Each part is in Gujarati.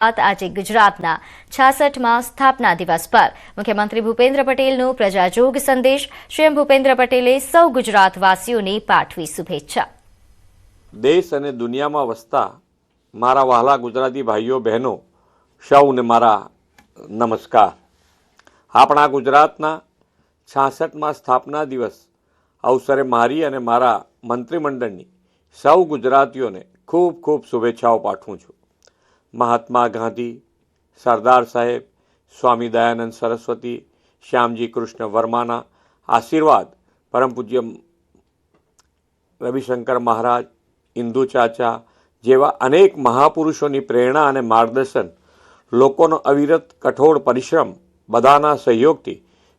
આજે ગુજરાતના 66માં સ્થાપના દિવસ પર મુખ્યમંત્રી ભૂપેન્દ્ર પટેલનો પ્રજાજોગ સંદેશ। સીએમ ભૂપેન્દ્ર પટેલે સૌ ગુજરાતવાસીઓને પાઠવી શુભેચ્છા। દેશ અને દુનિયામાં વસતા મારા વહાલા ગુજરાતી ભાઈઓ બહેનો સૌને મારા નમસ્કાર। આપણા ગુજરાતના 66માં સ્થાપના દિવસ અવસરે મારી અને મારા મંત્રીમંડળની સૌ ગુજરાતીઓને ખૂબ ખૂબ શુભેચ્છાઓ પાઠવું છું। महात्मा गांधी, सरदार साहेब, स्वामी दयानंद सरस्वती, श्यामजी कृष्ण वर्माना आशीर्वाद, परम पूज्य रविशंकर महाराज, इंदु चाचा जेवा अनेक महापुरुषों प्रेरणा और मार्गदर्शन, लोकोनो अविरत कठोर परिश्रम बधाना सहयोगथी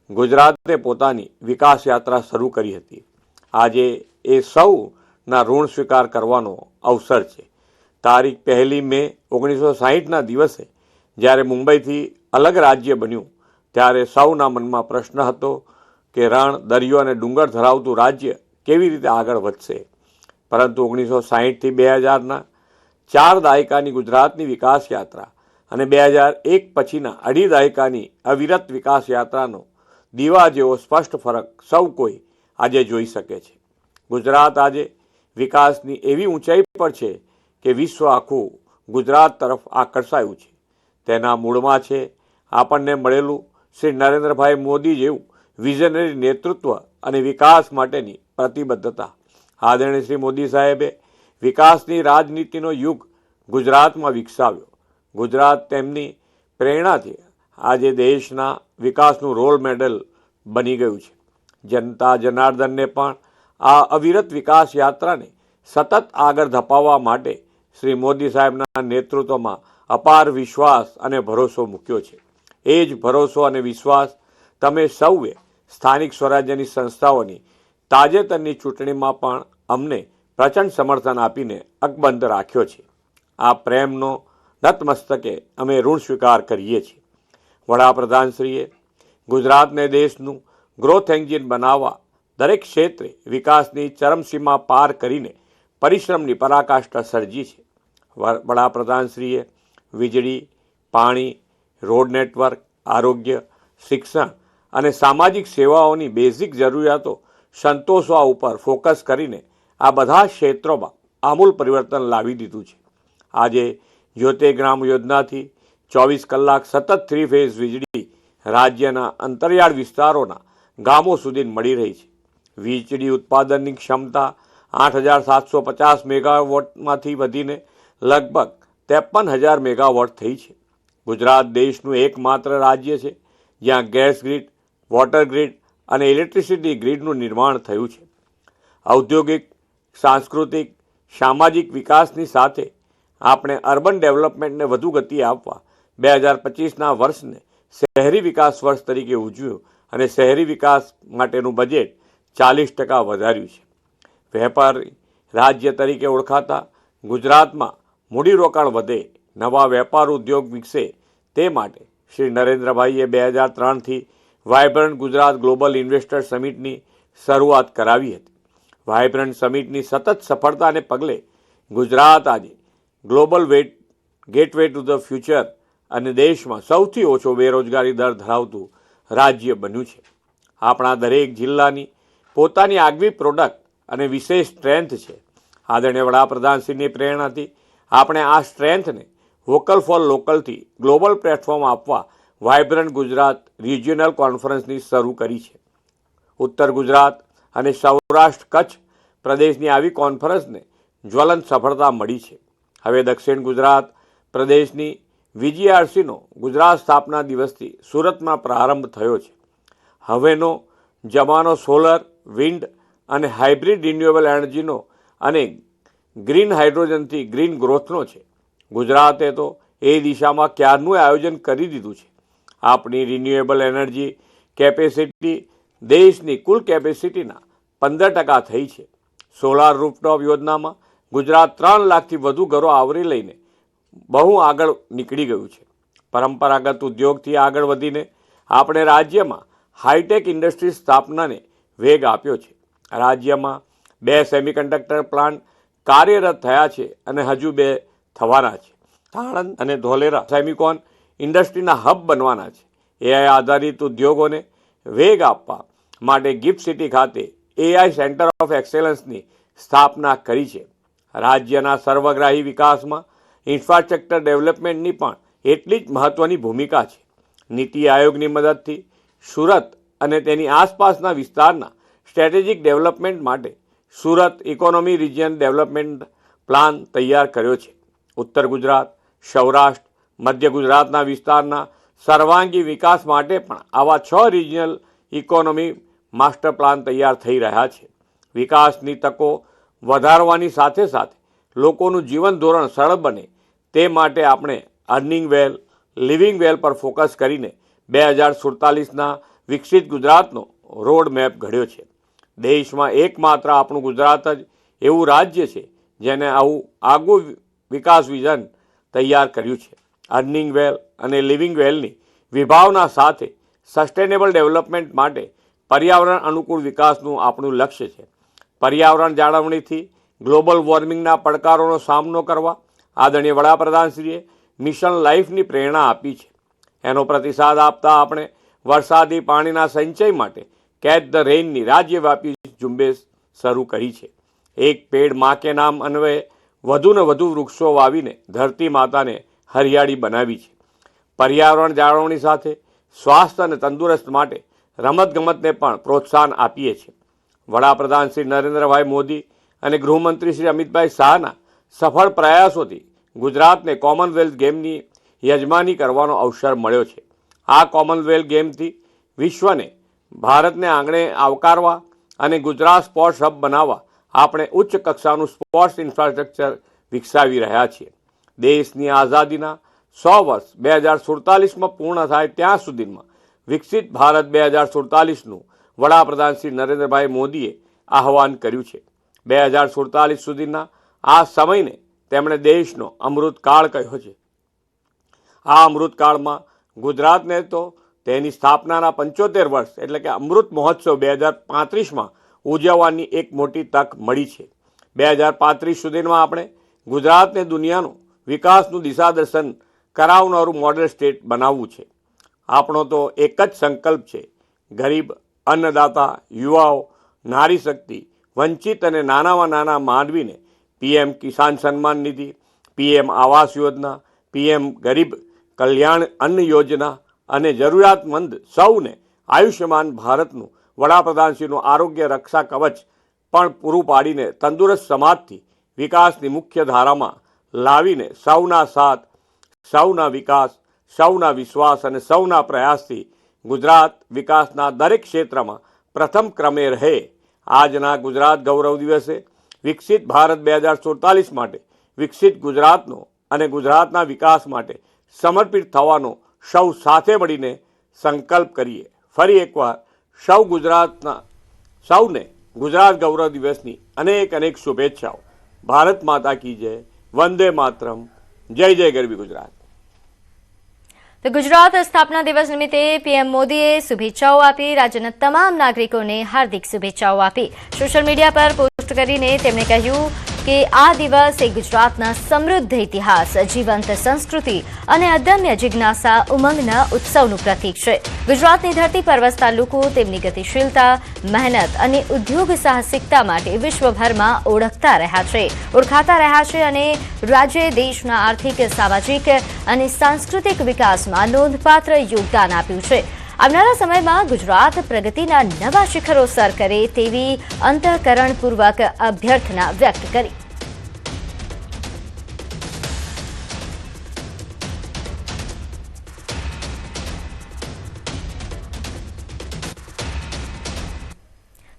गुजराते पोतानी विकास यात्रा शुरू करी हती। आजे ए सौना ऋण स्वीकार करवानो अवसर छे। तारीख 1 મે 1960 दिवसे જ્યારે મુંબઈથી अलग राज्य बन्યું ત્યારે સૌના મનમાં પ્રશ્ન હતો કે રણ, દરિયો અને ડુંગર ધરાવતું રાજ્ય કેવી રીતે આગળ વધશે। પરંતુ 1960 થી 2000ના 4 દાયકાની ગુજરાતની વિકાસ યાત્રા અને 2001 પછીના 2.5 દાયકાની અવિરત વિકાસ યાત્રાનો દીવા જેવો સ્પષ્ટ ફરક સૌ કોઈ આજે જોઈ શકે છે। ગુજરાત આજે વિકાસની એવી ઊંચાઈ પર છે કે વિશ્વ આખું ગુજરાત તરફ આકર્ષાયું છે। તેના મૂળમાં છે આપણને મળેલું શ્રી નરેન્દ્રભાઈ મોદી જેવું વિઝનરી નેતૃત્વ અને વિકાસ માટેની પ્રતિબદ્ધતા। આદરણીય શ્રી મોદી સાહેબે વિકાસની રાજનીતિનો યુગ ગુજરાતમાં વિકસાવ્યો। ગુજરાત તેમની પ્રેરણાથી આજે દેશના વિકાસનું રોલ મોડેલ બની ગયું છે। જનતા જનાર્દનને પણ આ અવિરત વિકાસ યાત્રાને સતત આગળ ધપાવવા માટે श्री मोदी साहेबना नेतृत्वમાં अपार विश्वास અને ભરોસો મૂક્યો છે। એ જ ભરોસો અને વિશ્વાસ તમે સૌએ સ્થાનિક સ્વરાજ્યની સંસ્થાઓની તાજેતરની ચૂંટણીમાં પણ અમને પ્રચંડ સમર્થન આપીને અકબંધ રાખ્યો છે। આ પ્રેમનો નતમસ્તકે અમે ઋણ સ્વીકાર કરીએ છીએ। વડાપ્રધાનશ્રીએ ગુજરાતને દેશનું ગ્રોથ એન્જિન બનાવવા દરેક ક્ષેત્રે વિકાસની ચરમસીમા પાર કરીને પરિશ્રમની પરાકાષ્ઠા સર્જી છે। વડાપ્રધાનશ્રીએ વીજળી, પાણી, રોડ નેટવર્ક, આરોગ્ય, શિક્ષણ અને સામાજિક સેવાઓની બેઝિક જરૂરિયાતો સંતોષવા ઉપર ફોકસ કરીને આ બધા ક્ષેત્રોમાં આમૂલ પરિવર્તન લાવી દીધું છે। આજે જ્યોતિર્ગ્રામ યોજનાથી 24 કલાક સતત 3 ફેઝ વીજળી રાજ્યના અંતરિયાળ વિસ્તારોના ગામો સુધી મળી રહી છે। વીજળી ઉત્પાદનની ક્ષમતા 8,750 મેગાવોટમાંથી વધીને लगभग 53,000 मेगावॉट थई है। गुजरात देशનું एकमात्र राज्य है જ્યાં गैस ग्रीड, वॉटर ग्रीड और इलेक्ट्रिसिटी ग्रीडનું निर्माण થયું છે। औद्योगिक, सांस्कृतिक, सामाजिक विकासની સાથે આપણે अर्बन डेवलपमेंटને વધુ ગતિ આપવા 2025ના વર્ષને શહેરી વિકાસ વર્ષ તરીકે ઉજવ્યું અને શહેરી વિકાસ માટેનું બજેટ 40% વધાર્યું છે। વેપારી રાજ્ય તરીકે ઓળખાતા ગુજરાતમાં મૂડીરોકાણ વધે, નવા વેપાર ઉદ્યોગ વિકસે તે માટે શ્રી નરેન્દ્રભાઈએ 2003થી વાઇબ્રન્ટ ગુજરાત ગ્લોબલ ઇન્વેસ્ટર સમિટની શરૂઆત કરાવી હતી। વાઇબ્રન્ટ સમિટની સતત સફળતાને પગલે ગુજરાત આજે global gateway to the future અને દેશમાં સૌથી ઓછો બેરોજગારી દર ધરાવતું રાજ્ય બન્યું છે। આપણા દરેક જિલ્લાની પોતાની આગવી પ્રોડક્ટ અને વિશેષ સ્ટ્રેન્થ છે। આદરણીય વડાપ્રધાનશ્રીની પ્રેરણાથી આપણે આ સ્ટ્રેન્થને વોકલ ફોર લોકલથી ગ્લોબલ પ્લેટફોર્મ આપવા વાઇબ્રન્ટ ગુજરાત રિજિયનલ કોન્ફરન્સની શરૂ કરી છે। ઉત્તર ગુજરાત અને સૌરાષ્ટ્ર કચ્છ પ્રદેશની આવી કોન્ફરન્સને જ્વલંત સફળતા મળી છે। હવે દક્ષિણ ગુજરાત પ્રદેશની VGRCનો ગુજરાત સ્થાપના દિવસથી સુરતમાં પ્રારંભ થયો છે। હવેનો જમાનો સોલર, વિન્ડ અને હાઇબ્રિડ રિન્યુએબલ એનર્જીનો અને ગ્રીન હાઇડ્રોજનથી ગ્રીન ગ્રોથનો છે। ગુજરાતે તો એ દિશામાં ક્યારનું આયોજન કરી દીધું છે। આપણી રિન્યુએબલ એનર્જી કેપેસિટી દેશની કુલ કેપેસિટીના 15% થઈ છે। સોલાર રૂફટોપ યોજનામાં ગુજરાત 3 લાખથી વધુ ઘરો આવરી લઈને બહુ આગળ નીકળી ગયું છે। પરંપરાગત ઉદ્યોગથી આગળ વધીને આપણે રાજ્યમાં હાઈટેક ઇન્ડસ્ટ્રી સ્થાપનાને વેગ આપ્યો છે। રાજ્યમાં 2 સેમિકન્ડક્ટર પ્લાન્ટ કાર્યરત થયા છે અને હજુ 2 થવાના છે। આણંદ અને ધોલેરા સેમિકોન ઇન્ડસ્ટ્રીના હબ બનવાના છે. એઆઈ આધારિત ઉદ્યોગોને વેગ આપવા માટે ગિફ્ટ સિટી ખાતે એઆઈ સેન્ટર ઓફ એક્સેલન્સની સ્થાપના કરી છે. રાજ્યના સર્વગ્રાહી વિકાસમાં ઇન્ફ્રાસ્ટ્રક્ચર ડેવલપમેન્ટની પણ એટલી જ મહત્ત્વની ભૂમિકા છે. નીતિ આયોગની મદદથી સુરત અને તેની આસપાસના વિસ્તારના સ્ટ્રેટેજિક ડેવલપમેન્ટ માટે Surat economy region development plan તૈયાર કર્યો છે. ઉત્તર ગુજરાત, સૌરાષ્ટ્ર, મધ્ય ગુજરાતના વિસ્તારના સર્વાંગી વિકાસ માટે પણ આવા 6 રિજિયનલ ઇકોનોમી માસ્ટર પ્લાન તૈયાર થઈ રહ્યા છે. વિકાસની તકો વધારવાની સાથે સાથે લોકોનું જીવન ધોરણ સરળ બને તે માટે આપણે અર્નિંગ વેલ, લિવિંગ વેલ પર ફોકસ કરીને 2047ના વિકસિત ગુજરાતનો રોડ મેપ ઘડ્યો છે. દેશમાં એકમાત્ર આપણું ગુજરાત જ એવું રાજ્ય છે જેને આવું આગવું વિકાસ વિઝન તૈયાર કર્યું છે. અર્નિંગ વેલ અને લિવિંગ વેલની વિભાવના સાથે સસ્ટેનેબલ ડેવલપમેન્ટ માટે પર્યાવરણ અનુકૂળ વિકાસનું આપણું લક્ષ્ય છે. પર્યાવરણ જાળવણીથી ગ્લોબલ વોર્મિંગના પડકારોનો સામનો કરવા આદરણીય વડાપ્રધાનશ્રીએ મિશન લાઈફની પ્રેરણા આપી છે. એનો પ્રતિસાદ આપતા આપણે વરસાદી પાણીના સંચય માટે કેચ ધ રેઇનની રાજ્યવ્યાપી ઝુંબેશ શરૂ કરી છે. એક પેડ માં કે નામ અન્વયે વધુને વધુ વૃક્ષો વાવીને ધરતી માતાને હરિયાળી બનાવી છે. પર્યાવરણ જાળવણી સાથે સ્વાસ્થ્ય અને તંદુરસ્ત માટે રમતગમતને પણ પ્રોત્સાહન આપીએ છીએ. વડાપ્રધાન શ્રી નરેન્દ્રભાઈ મોદી અને ગૃહમંત્રી શ્રી અમિતભાઈ શાહના સફળ પ્રયાસોથી ગુજરાતને કોમનવેલ્થ ગેમની યજમાની કરવાનો અવસર મળ્યો છે. આ કોમનવેલ્થ ગેમથી વિશ્વને ભારતને આંગણે આવકારવા અને ગુજરાત સ્પોર્ટ્સ હબ બનાવવા આપણે ઉચ્ચ કક્ષાનું સ્પોર્ટ્સ ઇન્ફ્રાસ્ટ્રક્ચર વિકસાવી રહ્યા છીએ. દેશની આઝાદીના 100 વર્ષ 2047માં પૂર્ણ થાય ત્યાં સુધીમાં વિકસિત ભારત 2047નું વડાપ્રધાન શ્રી નરેન્દ્રભાઈ મોદીએ આહવાન કર્યું છે. 2047 સુધીના આ સમયને તેમણે દેશનો અમૃતકાળ કહ્યો છે. આ અમૃતકાળમાં ગુજરાતને તો તેની સ્થાપનાના 75 વર્ષ એટલે કે અમૃત મહોત્સવ 2035માં ઉજવવાની એક મોટી તક મળી છે. 2035 સુધીમાં આપણે ગુજરાતને દુનિયાનું વિકાસનું દિશાદર્શન કરાવનારું મોડેલ સ્ટેટ બનાવવું છે. આપણો તો એક જ સંકલ્પ છે, ગરીબ, અન્નદાતા, યુવાઓ, નારી શક્તિ, વંચિત અને નાનામાં નાના માનવીને PM Kisan Samman Nidhi, PM Awas Yojana, PM Garib Kalyan Anna Yojana અને જરૂરિયાતમંદ સૌને આયુષ્યમાન ભારતનું વડાપ્રધાનશ્રીનું આરોગ્ય રક્ષા કવચ પણ પૂરું પાડીને તંદુરસ્ત સમાજથી વિકાસની મુખ્ય ધારામાં લાવીને સૌના સાથ, સૌના વિકાસ, સૌના વિશ્વાસ અને સૌના પ્રયાસથી ગુજરાત વિકાસના દરેક ક્ષેત્રમાં પ્રથમ ક્રમે રહે. આજના ગુજરાત ગૌરવ દિવસે વિકસિત ભારત 2047 માટે વિકસિત ગુજરાતનો અને ગુજરાતના વિકાસ માટે સમર્પિત થવાનો સૌ સાથે મળીને સંકલ્પ કરીએ. ફરી એકવાર સૌને ગુજરાત ગૌરવ દિવસની અનેક અનેક શુભેચ્છાઓ. ભારત માતા કી જય. વંદે માતરમ. જય જય ગરવી ગુજરાત. તો ગુજરાત સ્થાપના દિવસ નિમિત્તે પીએમ મોદીએ શુભેચ્છાઓ આપી. રાજ્યના તમામ નાગરિકોને હાર્દિક શુભેચ્છાઓ આપી. સોશિયલ મીડિયા પર પોસ્ટ કરીને તેમણે કહ્યું કે આ દિવસ એ ગુજરાતના સમૃદ્ધ ઇતિહાસ, જીવંત સંસ્કૃતિ અને અદમ્ય જિજ્ઞાસા ઉમંગના ઉત્સવનું પ્રતીક છે. ગુજરાતની ધરતી પર વસતા લોકો તેમની ગતિશીલતા, મહેનત અને ઉદ્યોગ સાહસિકતા માટે વિશ્વભરમાં ઓળખાતા રહ્યા છે અને રાજ્યે દેશના આર્થિક, સામાજિક અને સાંસ્કૃતિક વિકાસમાં નોંધપાત્ર યોગદાન આપ્યું છે. આવનારા સમયમાં ગુજરાત પ્રગતિના નવા શિખરો સર કરે તેવી અંતઃકરણપૂર્વક અભ્યર્થના વ્યક્ત કરી.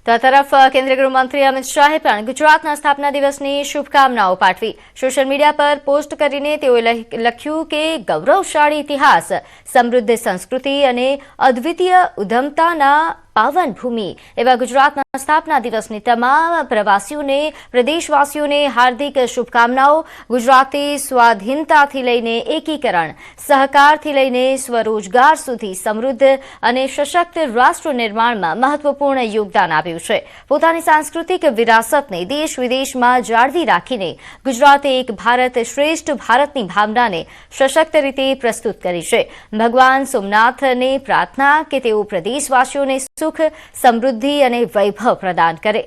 તો આ તરફ કેન્દ્રીય ગૃહમંત્રી અમિત શાહે પણ ગુજરાતના સ્થાપના દિવસની શુભકામનાઓ પાઠવી. સોશિયલ મીડિયા પર પોસ્ટ કરીને તેઓએ લખ્યું કે ગૌરવશાળી ઇતિહાસ, સમૃદ્ધ સંસ્કૃતિ અને અદ્વિતીય ઉદ્યમતાના પાવન ભૂમિ એવા ગુજરાતના સ્થાપના દિવસની તમામ પ્રવાસીઓને, પ્રદેશવાસીઓને હાર્દિક શુભકામનાઓ। ગુજરાતે સ્વાધીનતાથી લઈને એકીકરણ, સહકારથી લઈને સ્વરોજગાર સુધી સમૃદ્ધ અને સશક્ત રાષ્ટ્ર નિર્માણમાં મહત્વપૂર્ણ યોગદાન આપ્યું છે। પોતાની સાંસ્કૃતિક વિરાસતને દેશ વિદેશમાં જાળવી રાખીને ગુજરાતે એક ભારત શ્રેષ્ઠ ભારતની ભાવનાને સશક્ત રીતે પ્રસ્તુત કરી છે। ભગવાન સોમનાથને પ્રાર્થના કે તેઓ પ્રદેશવાસીઓને સુખ, સમૃદ્ધિ અને વૈભવ પ્રદાન કરે।